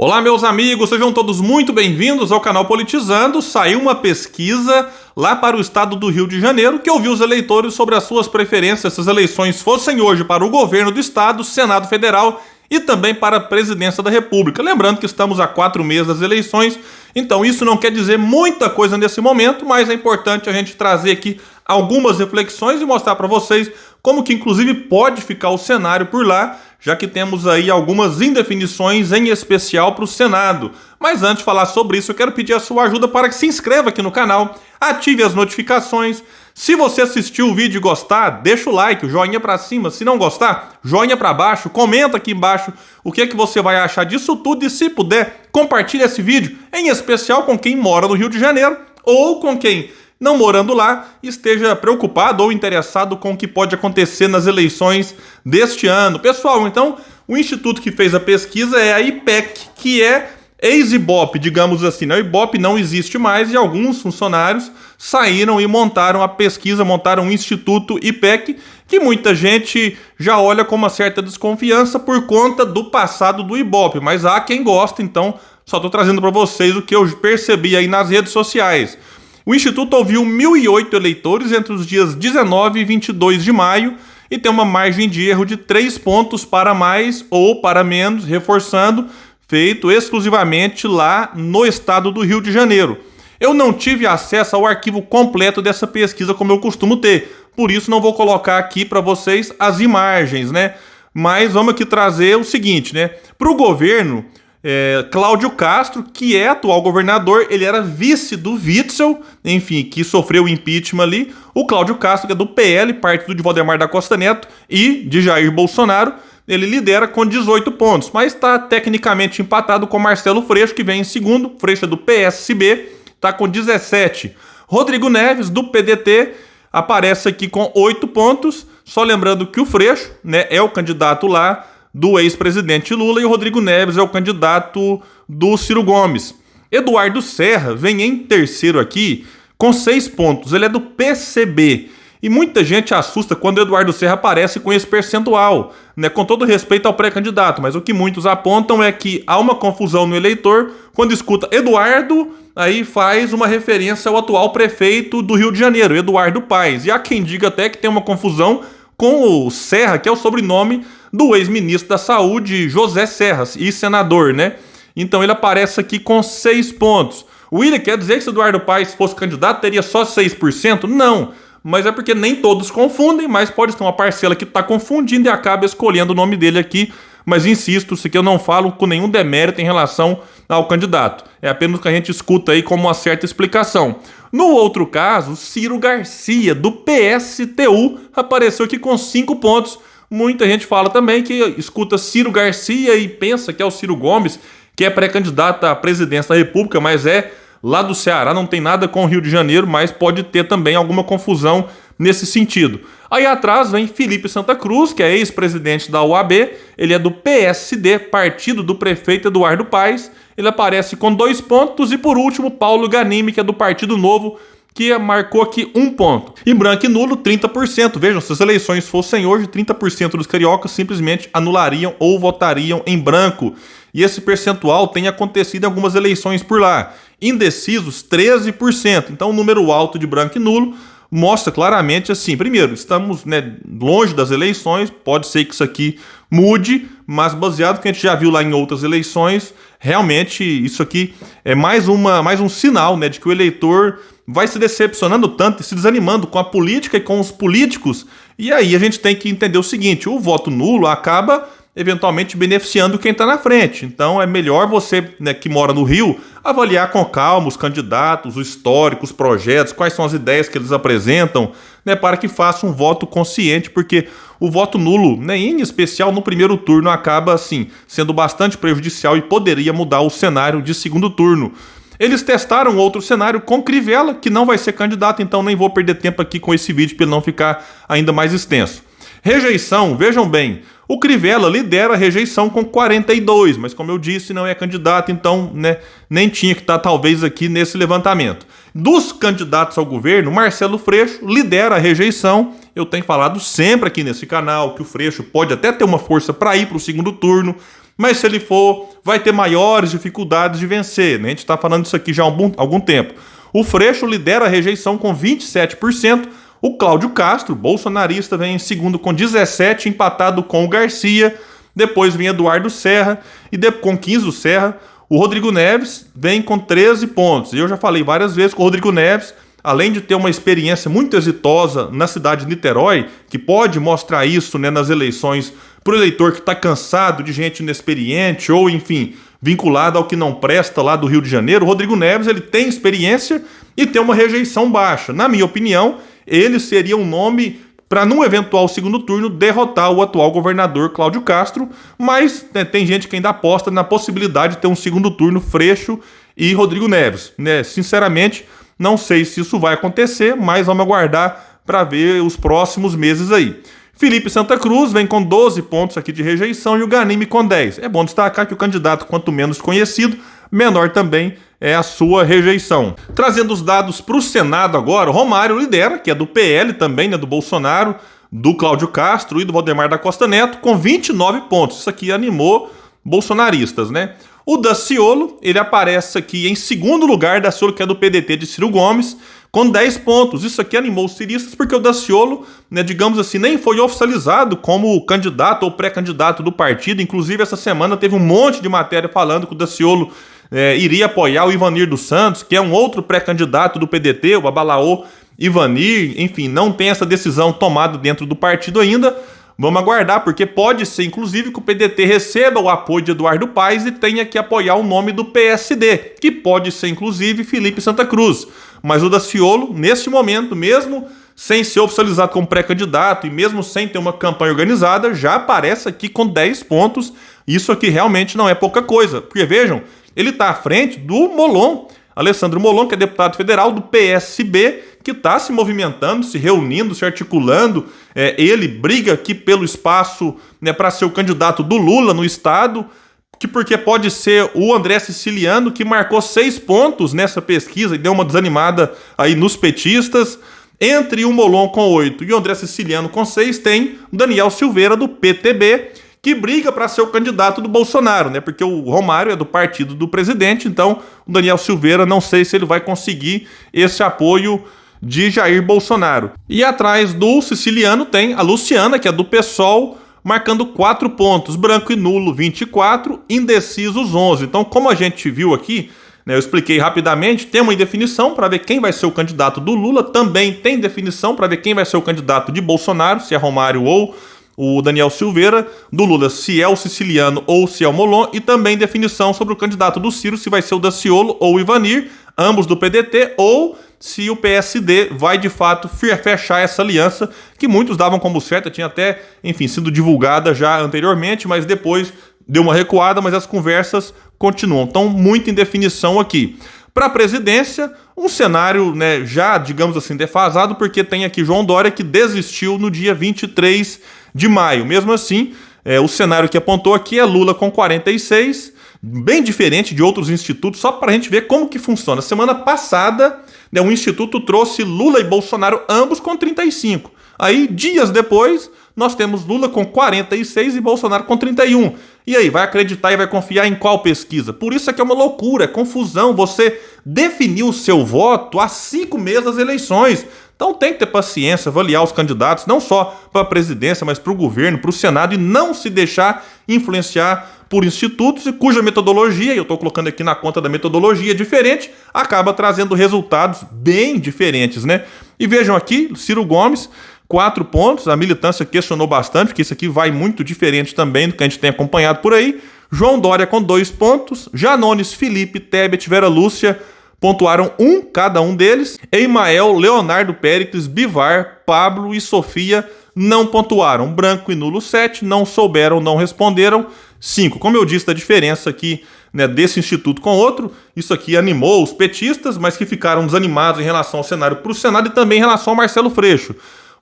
Olá, meus amigos, sejam todos muito bem-vindos ao canal Politizando. Saiu uma pesquisa lá para o estado do Rio de Janeiro que ouviu os eleitores sobre as suas preferências se as eleições fossem hoje para o governo do estado, Senado Federal e também para a presidência da República. Lembrando que estamos há 4 meses das eleições, então isso não quer dizer muita coisa nesse momento, mas é importante a gente trazer aqui algumas reflexões e mostrar para vocês como que inclusive pode ficar o cenário por lá, já que temos aí algumas indefinições, em especial para o Senado. Mas antes de falar sobre isso, eu quero pedir a sua ajuda para que se inscreva aqui no canal, ative as notificações. Se você assistiu o vídeo e gostar, deixa o like, o joinha para cima. Se não gostar, joinha para baixo, comenta aqui embaixo o que você vai achar disso tudo e, se puder, compartilhe esse vídeo, em especial com quem mora no Rio de Janeiro ou com quem, não morando lá, esteja preocupado ou interessado com o que pode acontecer nas eleições deste ano. Pessoal, então, o instituto que fez a pesquisa é a IPEC, que é ex-Ibope, digamos assim, né? O Ibope não existe mais e alguns funcionários saíram e montaram a pesquisa, montaram o Instituto IPEC, que muita gente já olha com uma certa desconfiança por conta do passado do Ibope, mas há quem gosta, então só estou trazendo para vocês o que eu percebi aí nas redes sociais. O Instituto ouviu 1.008 eleitores entre os dias 19 e 22 de maio e tem uma margem de erro de 3 pontos para mais ou para menos, reforçando, feito exclusivamente lá no estado do Rio de Janeiro. Eu não tive acesso ao arquivo completo dessa pesquisa como eu costumo ter, por isso não vou colocar aqui para vocês as imagens, né? Mas vamos aqui trazer o seguinte, né? Para o governo, Cláudio Castro, que é atual governador, ele era vice do Witzel, enfim, que sofreu o impeachment ali. O Cláudio Castro, que é do PL, partido de Valdemar da Costa Neto e de Jair Bolsonaro, ele lidera com 18 pontos, mas está tecnicamente empatado com Marcelo Freixo, que vem em segundo. Freixo é do PSB, está com 17. Rodrigo Neves, do PDT, aparece aqui com 8 pontos. Só lembrando que o Freixo, né, é o candidato lá do ex-presidente Lula e o Rodrigo Neves é o candidato do Ciro Gomes. Eduardo Serra vem em terceiro aqui com 6 pontos. Ele é do PCB. E muita gente assusta quando o Eduardo Serra aparece com esse percentual, né? Com todo respeito ao pré-candidato, mas o que muitos apontam é que há uma confusão no eleitor quando escuta Eduardo, aí faz uma referência ao atual prefeito do Rio de Janeiro, Eduardo Paes. E há quem diga até que tem uma confusão com o Serra, que é o sobrenome do ex-ministro da Saúde, José Serra, e senador, né? Então ele aparece aqui com 6 pontos. O Willian quer dizer que se Eduardo Paes fosse candidato, teria só 6%? Não. Mas é porque nem todos confundem, mas pode ter uma parcela que está confundindo e acaba escolhendo o nome dele aqui. Mas insisto, isso aqui eu não falo com nenhum demérito em relação ao candidato. É apenas o que a gente escuta aí como uma certa explicação. No outro caso, Ciro Garcia, do PSTU, apareceu aqui com 5 pontos. Muita gente fala também que escuta Ciro Garcia e pensa que é o Ciro Gomes, que é pré-candidato à presidência da República, mas é lá do Ceará, não tem nada com o Rio de Janeiro, mas pode ter também alguma confusão nesse sentido. Aí atrás vem Felipe Santa Cruz, que é ex-presidente da OAB, ele é do PSD, partido do prefeito Eduardo Paes, ele aparece com 2 pontos, e por último Paulo Ganimi, que é do Partido Novo, que marcou aqui 1 ponto. E branco e nulo, 30%. Vejam, se as eleições fossem hoje, 30% dos cariocas simplesmente anulariam ou votariam em branco. E esse percentual tem acontecido em algumas eleições por lá. Indecisos, 13%. Então, um número alto de branco e nulo mostra claramente assim, primeiro, estamos, né, longe das eleições, pode ser que isso aqui mude, mas baseado no que a gente já viu lá em outras eleições, realmente isso aqui é mais um sinal, né, de que o eleitor vai se decepcionando tanto e se desanimando com a política e com os políticos. E aí a gente tem que entender o seguinte, o voto nulo acaba eventualmente beneficiando quem está na frente. Então é melhor você, né, que mora no Rio, avaliar com calma os candidatos, o histórico, os projetos, quais são as ideias que eles apresentam, né, para que faça um voto consciente, porque o voto nulo, né, em especial no primeiro turno, acaba assim sendo bastante prejudicial e poderia mudar o cenário de segundo turno. Eles testaram outro cenário com Crivella, que não vai ser candidato, então nem vou perder tempo aqui com esse vídeo para ele não ficar ainda mais extenso. Rejeição, vejam bem, o Crivella lidera a rejeição com 42, mas como eu disse, não é candidato, então, né, nem tinha que estar talvez aqui nesse levantamento. Dos candidatos ao governo, Marcelo Freixo lidera a rejeição. Eu tenho falado sempre aqui nesse canal que o Freixo pode até ter uma força para ir para o segundo turno, mas se ele for, vai ter maiores dificuldades de vencer, né? A gente está falando disso aqui já há algum tempo. O Freixo lidera a rejeição com 27%, o Cláudio Castro, bolsonarista, vem em segundo com 17%, empatado com o Garcia, depois vem Eduardo Serra, e com 15 do Serra, o Rodrigo Neves vem com 13 pontos. E eu já falei várias vezes que o Rodrigo Neves, além de ter uma experiência muito exitosa na cidade de Niterói, que pode mostrar isso, né, nas eleições para o eleitor que está cansado de gente inexperiente ou, enfim, vinculado ao que não presta lá do Rio de Janeiro, o Rodrigo Neves ele tem experiência e tem uma rejeição baixa. Na minha opinião, ele seria um nome para, num eventual segundo turno, derrotar o atual governador Cláudio Castro, mas né, tem gente que ainda aposta na possibilidade de ter um segundo turno Freixo e Rodrigo Neves. Né? Sinceramente, não sei se isso vai acontecer, mas vamos aguardar para ver os próximos meses aí. Felipe Santa Cruz vem com 12 pontos aqui de rejeição e o Ganime com 10. É bom destacar que o candidato, quanto menos conhecido, menor também é a sua rejeição. Trazendo os dados para o Senado agora, o Romário lidera, que é do PL também, né, do Bolsonaro, do Cláudio Castro e do Valdemar da Costa Neto, com 29 pontos. Isso aqui animou bolsonaristas, né? O Daciolo, ele aparece aqui em segundo lugar, Daciolo, que é do PDT de Ciro Gomes, com 10 pontos. Isso aqui animou os ciristas porque o Daciolo, né, digamos assim, nem foi oficializado como candidato ou pré-candidato do partido. Inclusive, essa semana teve um monte de matéria falando que o Daciolo iria apoiar o Ivanir dos Santos, que é um outro pré-candidato do PDT, o Abalaô Ivanir. Enfim, não tem essa decisão tomada dentro do partido ainda. Vamos aguardar, porque pode ser, inclusive, que o PDT receba o apoio de Eduardo Paes e tenha que apoiar o nome do PSD, que pode ser, inclusive, Felipe Santa Cruz. Mas o Daciolo, neste momento, mesmo sem ser oficializado como pré-candidato e mesmo sem ter uma campanha organizada, já aparece aqui com 10 pontos. Isso aqui realmente não é pouca coisa, porque vejam, ele está à frente do Molon, Alessandro Molon, que é deputado federal do PSB, que está se movimentando, se reunindo, se articulando. Ele briga aqui pelo espaço, né, para ser o candidato do Lula no estado, porque pode ser o André Siciliano, que marcou 6 pontos nessa pesquisa e deu uma desanimada aí nos petistas. Entre o Molon com 8 e o André Siciliano com 6, tem o Daniel Silveira, do PTB, que briga para ser o candidato do Bolsonaro, né? Porque o Romário é do partido do presidente, então o Daniel Silveira, não sei se ele vai conseguir esse apoio de Jair Bolsonaro. E atrás do Siciliano tem a Luciana, que é do PSOL, marcando 4 pontos, branco e nulo 24, indecisos 11. Então, como a gente viu aqui, né, eu expliquei rapidamente, tem uma indefinição para ver quem vai ser o candidato do Lula, também tem definição para ver quem vai ser o candidato de Bolsonaro, se é Romário ou o Daniel Silveira, do Lula, se é o Siciliano ou se é o Molon, e também definição sobre o candidato do Ciro, se vai ser o Daciolo ou o Ivanir, ambos do PDT, ou se o PSD vai de fato fechar essa aliança, que muitos davam como certa, tinha até, enfim, sido divulgada já anteriormente, mas depois deu uma recuada, mas as conversas continuam. Então, muita indefinição aqui. Para a presidência, um cenário, né, já, digamos assim, defasado, porque tem aqui João Dória, que desistiu no dia 23 de maio. Mesmo assim, o cenário que apontou aqui é Lula com 46, bem diferente de outros institutos, só para a gente ver como que funciona. Semana passada, né, um instituto trouxe Lula e Bolsonaro ambos com 35. Aí, dias depois, nós temos Lula com 46 e Bolsonaro com 31. E aí, vai acreditar e vai confiar em qual pesquisa? Por isso é que é uma loucura, é confusão. Você definiu o seu voto há 5 meses das eleições. Então tem que ter paciência, avaliar os candidatos, não só para a presidência, mas para o governo, para o Senado, e não se deixar influenciar por institutos e cuja metodologia, e eu estou colocando aqui na conta da metodologia diferente, acaba trazendo resultados bem diferentes, né? E vejam aqui, Ciro Gomes, 4 pontos, a militância questionou bastante, porque isso aqui vai muito diferente também do que a gente tem acompanhado por aí. João Dória com 2 pontos, Janones, Felipe, Tebet, Vera Lúcia, pontuaram 1 cada um deles. Emael, Leonardo Péricles, Bivar, Pablo e Sofia não pontuaram. Branco e nulo 7, não souberam, não responderam 5. Como eu disse, a diferença aqui, né, desse instituto com outro, isso aqui animou os petistas, mas que ficaram desanimados em relação ao cenário para o Senado e também em relação ao Marcelo Freixo.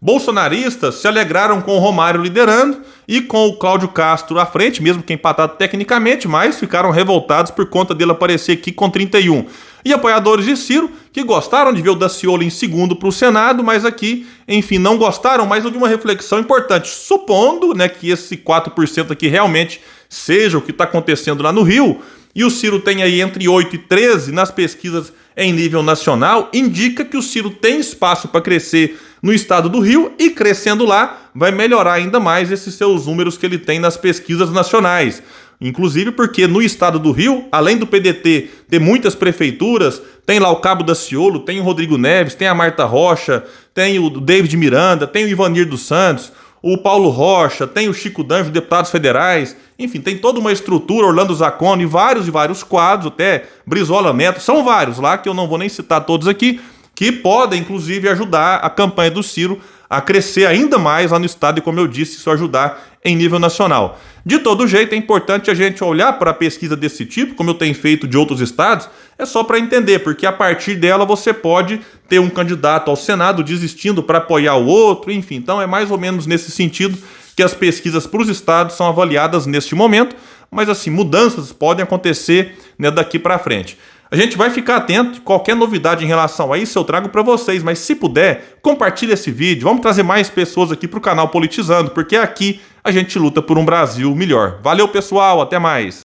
Bolsonaristas se alegraram com o Romário liderando e com o Cláudio Castro à frente, mesmo que empatado tecnicamente, mas ficaram revoltados por conta dele aparecer aqui com 31. E apoiadores de Ciro, que gostaram de ver o Daciolo em segundo para o Senado, mas aqui, enfim, não gostaram, mas houve uma reflexão importante, supondo, né, que esse 4% aqui realmente seja o que está acontecendo lá no Rio, e o Ciro tem aí entre 8 e 13 nas pesquisas em nível nacional, indica que o Ciro tem espaço para crescer no estado do Rio e crescendo lá vai melhorar ainda mais esses seus números que ele tem nas pesquisas nacionais. Inclusive porque no estado do Rio, além do PDT ter muitas prefeituras, tem lá o Cabo Daciolo, tem o Rodrigo Neves, tem a Marta Rocha, tem o David Miranda, tem o Ivanir dos Santos, o Paulo Rocha, tem o Chico Danjo, deputados federais, enfim, tem toda uma estrutura, Orlando Zacconi, e vários quadros, até Brizola Neto, são vários lá, que eu não vou nem citar todos aqui, que podem, inclusive, ajudar a campanha do Ciro a crescer ainda mais lá no estado e, como eu disse, isso ajudar em nível nacional. De todo jeito, é importante a gente olhar para a pesquisa desse tipo, como eu tenho feito de outros estados, é só para entender, porque a partir dela você pode ter um candidato ao Senado desistindo para apoiar o outro, enfim. Então é mais ou menos nesse sentido que as pesquisas para os estados são avaliadas neste momento, mas assim, mudanças podem acontecer, né, daqui para frente. A gente vai ficar atento, qualquer novidade em relação a isso eu trago para vocês, mas se puder, compartilhe esse vídeo, vamos trazer mais pessoas aqui para o canal Politizando, porque aqui a gente luta por um Brasil melhor. Valeu, pessoal, até mais!